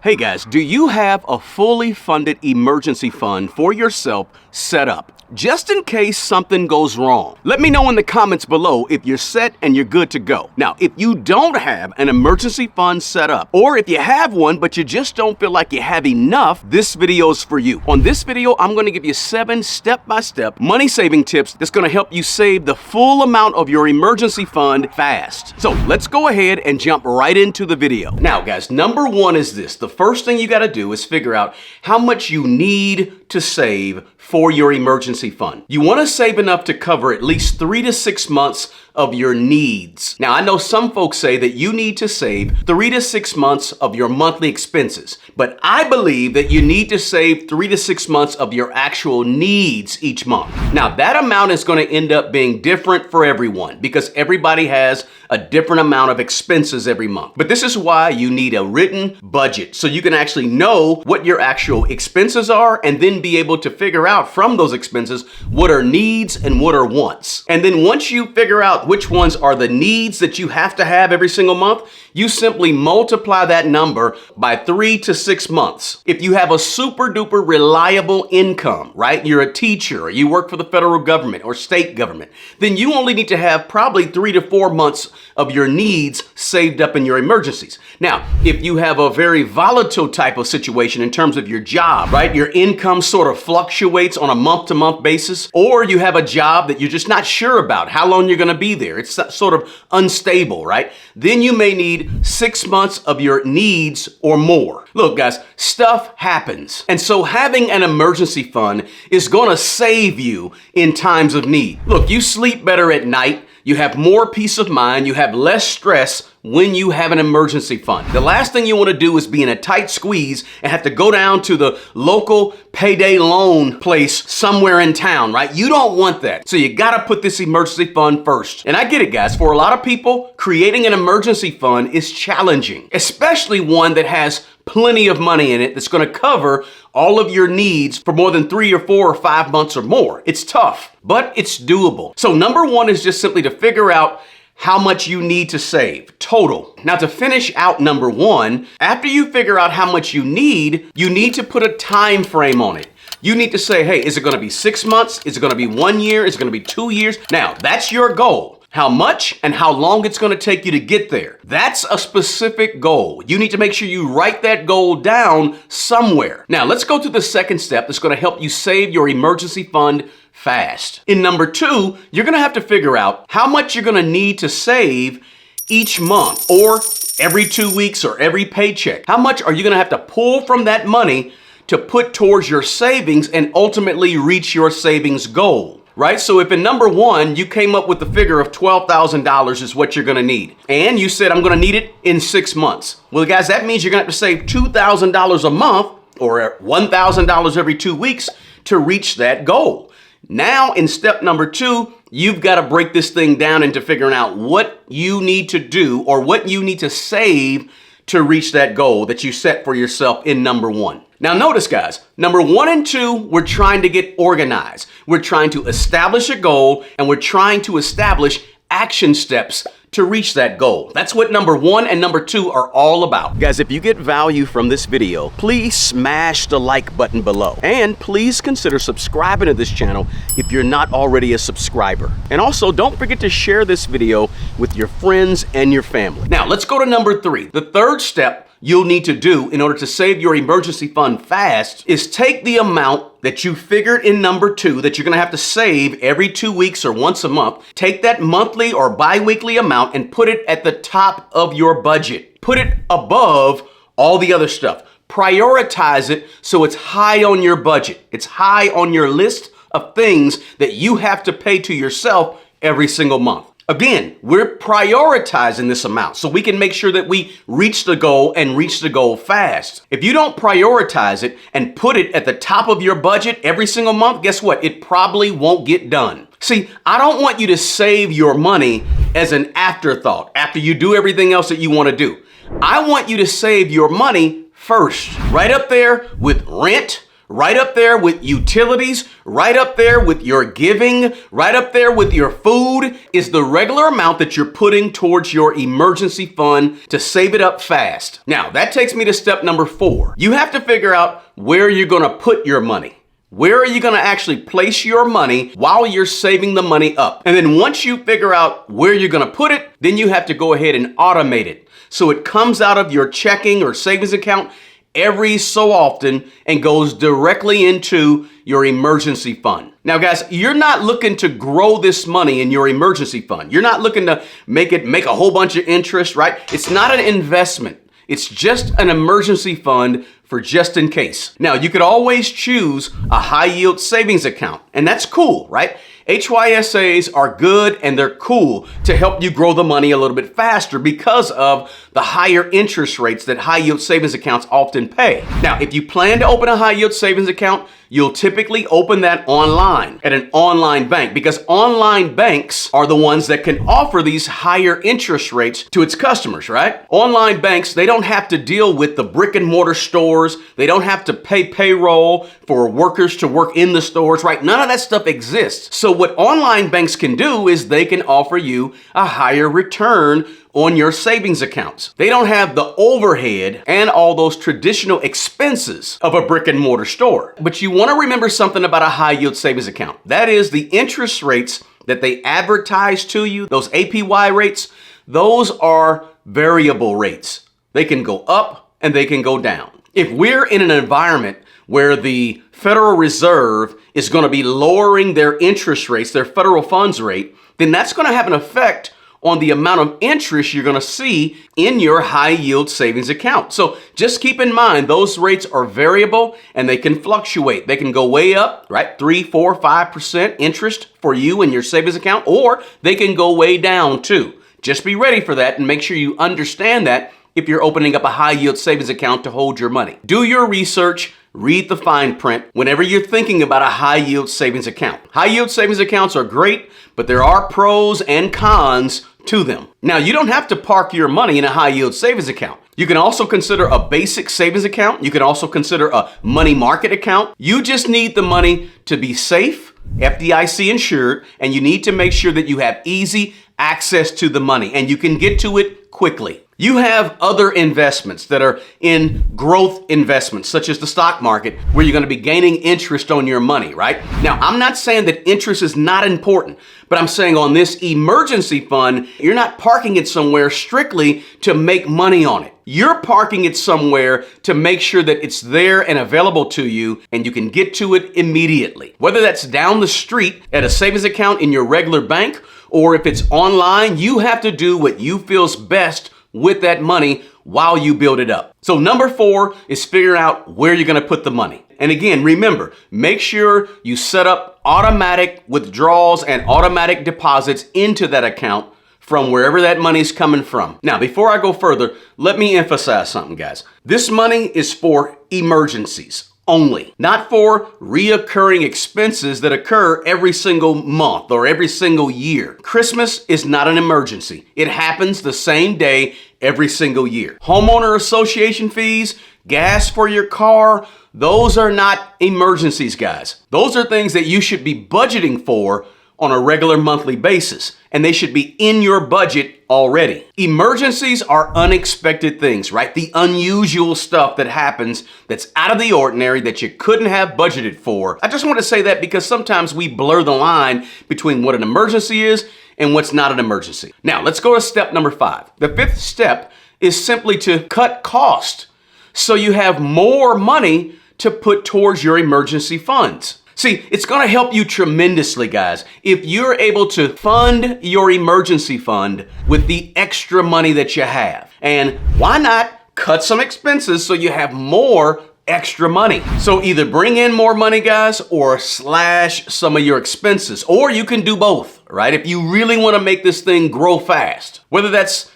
Hey guys, do you have a fully funded emergency fund for yourself set up, just in case something goes wrong? Let me know in the comments below if you're set and you're good to go. Now, if you don't have an emergency fund set up, or if you have one but you just don't feel like you have enough, this video is for you. On this video, I'm going to give you 7 step-by-step money saving tips that's going to help you save the full amount of your emergency fund fast. So let's go ahead and jump right into the video. Now guys, number 1 is this. The first thing you got to do is figure out how much you need to save for your emergency fund. You want to save enough to cover at least 3 to 6 months of your needs. Now, I know some folks say that you need to save 3 to 6 months of your monthly expenses, but I believe that you need to save 3 to 6 months of your actual needs each month. Now, that amount is going to end up being different for everyone because everybody has a different amount of expenses every month. But this is why you need a written budget so you can actually know what your actual expenses are and then be able to figure out from those expenses what are needs and what are wants. And then once you figure out which ones are the needs that you have to have every single month, you simply multiply that number by 3 to 6 months. If you have a super duper reliable income, right? You're a teacher or you work for the federal government or state government, then you only need to have probably 3 to 4 months of your needs saved up in your emergencies. Now, if you have a very volatile type of situation in terms of your job, right? Your income sort of fluctuates on a month-to-month basis, or you have a job that you're just not sure about how long you're going to be there. It's sort of unstable, right? Then you may need 6 months of your needs or more. Look, guys, stuff happens. And so having an emergency fund is going to save you in times of need. Look, you sleep better at night. You have more peace of mind. You have less stress when you have an emergency fund. The last thing you want to do is be in a tight squeeze and have to go down to the local payday loan place somewhere in town, right? You don't want that. So you got to put this emergency fund first. And I get it, guys. For a lot of people, creating an emergency fund is challenging, especially one that has plenty of money in it that's going to cover all of your needs for more than 3 or 4 or 5 months or more. It's tough, but it's doable. So number 1 is just simply to figure out how much you need to save total. Now, to finish out number 1, after you figure out how much you need to put a time frame on it. You need to say, hey, is it going to be 6 months? Is it going to be 1 year? Is it going to be 2 years? Now, that's your goal. How much and how long it's going to take you to get there. That's a specific goal. You need to make sure you write that goal down somewhere. Now, let's go to the second step that's going to help you save your emergency fund fast. In number 2, you're going to have to figure out how much you're going to need to save each month or every 2 weeks or every paycheck. How much are you going to have to pull from that money to put towards your savings and ultimately reach your savings goal? Right? So if in number 1, you came up with the figure of $12,000 is what you're going to need, and you said, I'm going to need it in 6 months. Well, guys, that means you're going to have to save $2,000 a month or $1,000 every 2 weeks to reach that goal. Now, in step number 2, you've got to break this thing down into figuring out what you need to do or what you need to save to reach that goal that you set for yourself in number 1. Now notice, guys, number 1 and 2, we're trying to get organized. We're trying to establish a goal and we're trying to establish action steps to reach that goal. That's what number 1 and number 2 are all about. Guys, if you get value from this video, please smash the like button below. And please consider subscribing to this channel if you're not already a subscriber. And also, don't forget to share this video with your friends and your family. Now, let's go to number 3. The third step you'll need to do in order to save your emergency fund fast is take the amount that you figured in number 2 that you're going to have to save every 2 weeks or once a month. Take that monthly or bi-weekly amount and put it at the top of your budget. Put it above all the other stuff. Prioritize it so it's high on your budget. It's high on your list of things that you have to pay to yourself every single month. Again, we're prioritizing this amount so we can make sure that we reach the goal and reach the goal fast. If you don't prioritize it and put it at the top of your budget every single month, guess what? It probably won't get done. See, I don't want you to save your money as an afterthought after you do everything else that you want to do. I want you to save your money first, right up there with rent, right up there with utilities, right up there with your giving, right up there with your food, is the regular amount that you're putting towards your emergency fund to save it up fast. Now, that takes me to step number 4. You have to figure out where you're going to put your money. Where are you going to actually place your money while you're saving the money up? And then once you figure out where you're going to put it, then you have to go ahead and automate it. So it comes out of your checking or savings account every so often and goes directly into your emergency fund. Now, guys, you're not looking to grow this money in your emergency fund. You're not looking to make a whole bunch of interest, right? It's not an investment. It's just an emergency fund for just in case. Now, you could always choose a high yield savings account, and that's cool, right? HYSAs are good and they're cool to help you grow the money a little bit faster because of the higher interest rates that high yield savings accounts often pay. Now, if you plan to open a high yield savings account, you'll typically open that online at an online bank because online banks are the ones that can offer these higher interest rates to its customers, right? Online banks, they don't have to deal with the brick and mortar stores. They don't have to pay payroll for workers to work in the stores, right? None of that stuff exists. So what online banks can do is they can offer you a higher return on your savings accounts. They don't have the overhead and all those traditional expenses of a brick and mortar store. But you want to remember something about a high yield savings account. That is the interest rates that they advertise to you, those APY rates, those are variable rates. They can go up and they can go down. If we're in an environment where the Federal Reserve is going to be lowering their interest rates, their federal funds rate, then that's going to have an effect on the amount of interest you're going to see in your high yield savings account. So just keep in mind, those rates are variable and they can fluctuate. They can go way up, right? 3, 4, 5% interest for you in your savings account, or they can go way down too. Just be ready for that and make sure you understand that if you're opening up a high yield savings account to hold your money. Do your research. Read the fine print whenever you're thinking about a high yield savings account. High yield savings accounts are great, but there are pros and cons to them. Now, you don't have to park your money in a high yield savings account. You can also consider a basic savings account. You can also consider a money market account. You just need the money to be safe, FDIC insured, and you need to make sure that you have easy access to the money and you can get to it quickly. You have other investments that are in growth investments, such as the stock market, where you're going to be gaining interest on your money, right? Now, I'm not saying that interest is not important, but I'm saying on this emergency fund, you're not parking it somewhere strictly to make money on it. You're parking it somewhere to make sure that it's there and available to you and you can get to it immediately. Whether that's down the street at a savings account in your regular bank, or if it's online, you have to do what you feel's best with that money while you build it up. So number 4 is figure out where you're going to put the money. And again, remember, make sure you set up automatic withdrawals and automatic deposits into that account from wherever that money's coming from. Now, before I go further, let me emphasize something, guys. This money is for emergencies only, not for reoccurring expenses that occur every single month or every single year. Christmas is not an emergency. It happens the same day every single year. Homeowner association fees, gas for your car, those are not emergencies, guys. Those are things that you should be budgeting for on a regular monthly basis, and they should be in your budget already. Emergencies are unexpected things, right? The unusual stuff that happens that's out of the ordinary that you couldn't have budgeted for. I just want to say that because sometimes we blur the line between what an emergency is and what's not an emergency. Now, let's go to step number 5. The 5th step is simply to cut cost so you have more money to put towards your emergency funds. See, it's going to help you tremendously, guys, if you're able to fund your emergency fund with the extra money that you have. And why not cut some expenses so you have more extra money? So either bring in more money, guys, or slash some of your expenses, or you can do both, right? If you really want to make this thing grow fast, whether that's,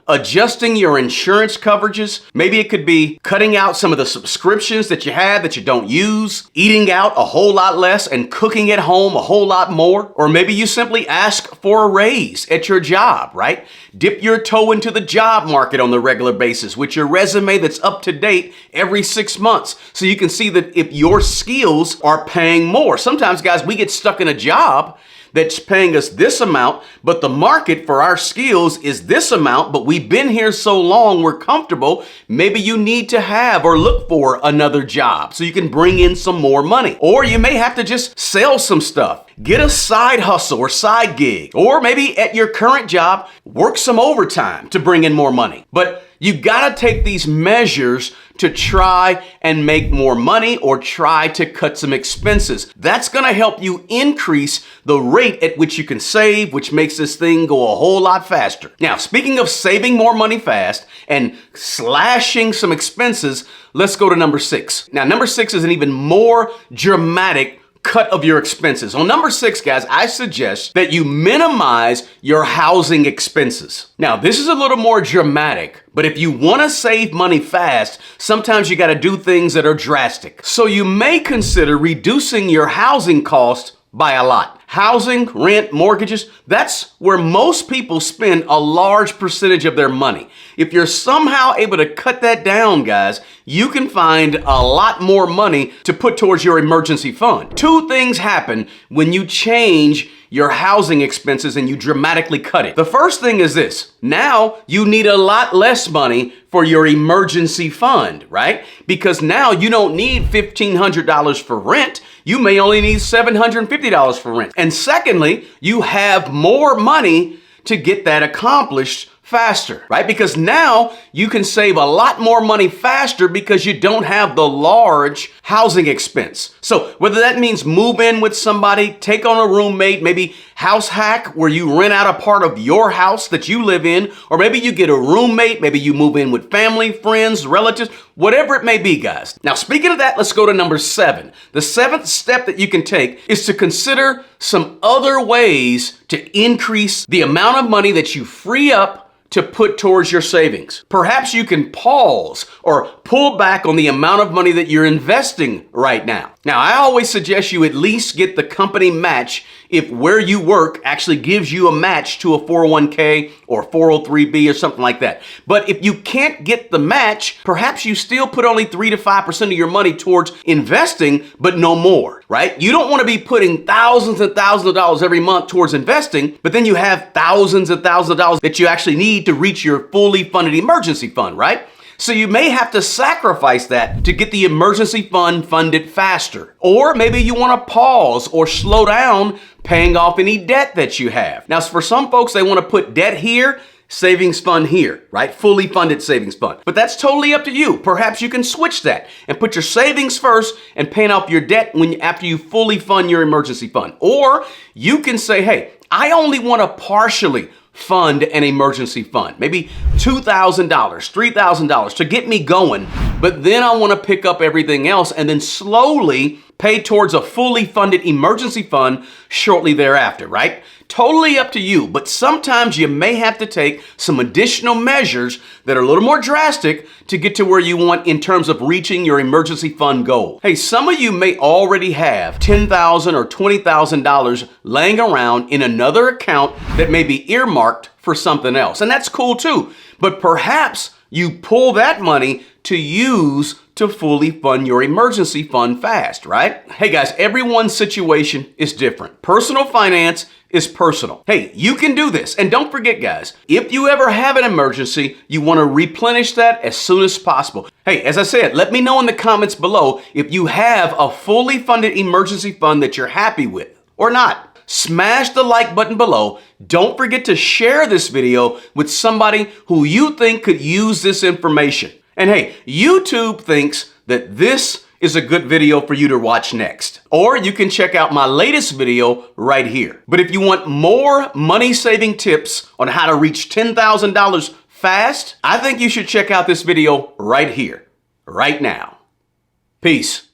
adjusting your insurance coverages. Maybe it could be cutting out some of the subscriptions that you have that you don't use, eating out a whole lot less and cooking at home a whole lot more. Or maybe you simply ask for a raise at your job, right? Dip your toe into the job market on the regular basis with your resume that's up to date every 6 months so you can see that if your skills are paying more. Sometimes, guys, we get stuck in a job that's paying us this amount, but the market for our skills is this amount, but we've been here so long, we're comfortable. Maybe you need to have or look for another job so you can bring in some more money. Or you may have to just sell some stuff. Get a side hustle or side gig. Or maybe at your current job, work some overtime to bring in more money. But you gotta take these measures to try and make more money or try to cut some expenses. That's gonna help you increase the rate at which you can save, which makes this thing go a whole lot faster. Now, speaking of saving more money fast and slashing some expenses, let's go to number 6. Now, number 6 is an even more dramatic cut of your expenses. On number 6, guys, I suggest that you minimize your housing expenses. Now, this is a little more dramatic, but if you want to save money fast, sometimes you got to do things that are drastic. So you may consider reducing your housing cost by a lot. Housing, rent, mortgages, that's where most people spend a large percentage of their money. If you're somehow able to cut that down, guys, you can find a lot more money to put towards your emergency fund. 2 things happen when you change your housing expenses and you dramatically cut it. The first thing is this. Now you need a lot less money for your emergency fund, right? Because now you don't need $1,500 for rent. You may only need $750 for rent. And secondly, you have more money to get that accomplished faster, right? Because now you can save a lot more money faster because you don't have the large housing expense. So whether that means move in with somebody, take on a roommate, maybe house hack where you rent out a part of your house that you live in, or maybe you get a roommate, maybe you move in with family, friends, relatives, whatever it may be, guys. Now, speaking of that, let's go to number 7. The 7th step that you can take is to consider some other ways to increase the amount of money that you free up to put towards your savings. Perhaps you can pause or pull back on the amount of money that you're investing right now. Now, I always suggest you at least get the company match if where you work actually gives you a match to a 401k or 403b or something like that. But if you can't get the match, perhaps you still put only 3 to 5% of your money towards investing, but no more, right? You don't want to be putting thousands and thousands of dollars every month towards investing, but then you have thousands and thousands of dollars that you actually need to reach your fully funded emergency fund, right? So you may have to sacrifice that to get the emergency fund funded faster. Or maybe you want to pause or slow down paying off any debt that you have. Now, for some folks, they want to put debt here, savings fund here, right? Fully funded savings fund. But that's totally up to you. Perhaps you can switch that and put your savings first and paying off your debt after you fully fund your emergency fund. Or you can say, hey, I only want to partially fund an emergency fund, maybe $2,000, $3,000 to get me going, but then I want to pick up everything else and then slowly pay towards a fully funded emergency fund shortly thereafter, right? Totally up to you, but sometimes you may have to take some additional measures that are a little more drastic to get to where you want in terms of reaching your emergency fund goal. Hey, some of you may already have $10,000 or $20,000 laying around in another account that may be earmarked for something else, and that's cool too. But perhaps you pull that money to use to fully fund your emergency fund fast, right? Hey guys, everyone's situation is different. Personal finance is personal. Hey, you can do this. And don't forget, guys, if you ever have an emergency, you want to replenish that as soon as possible. Hey, as I said, let me know in the comments below if you have a fully funded emergency fund that you're happy with or not. Smash the like button below. Don't forget to share this video with somebody who you think could use this information. And hey, YouTube thinks that this is a good video for you to watch next. Or you can check out my latest video right here. But if you want more money-saving tips on how to reach $10,000 fast, I think you should check out this video right here, right now. Peace.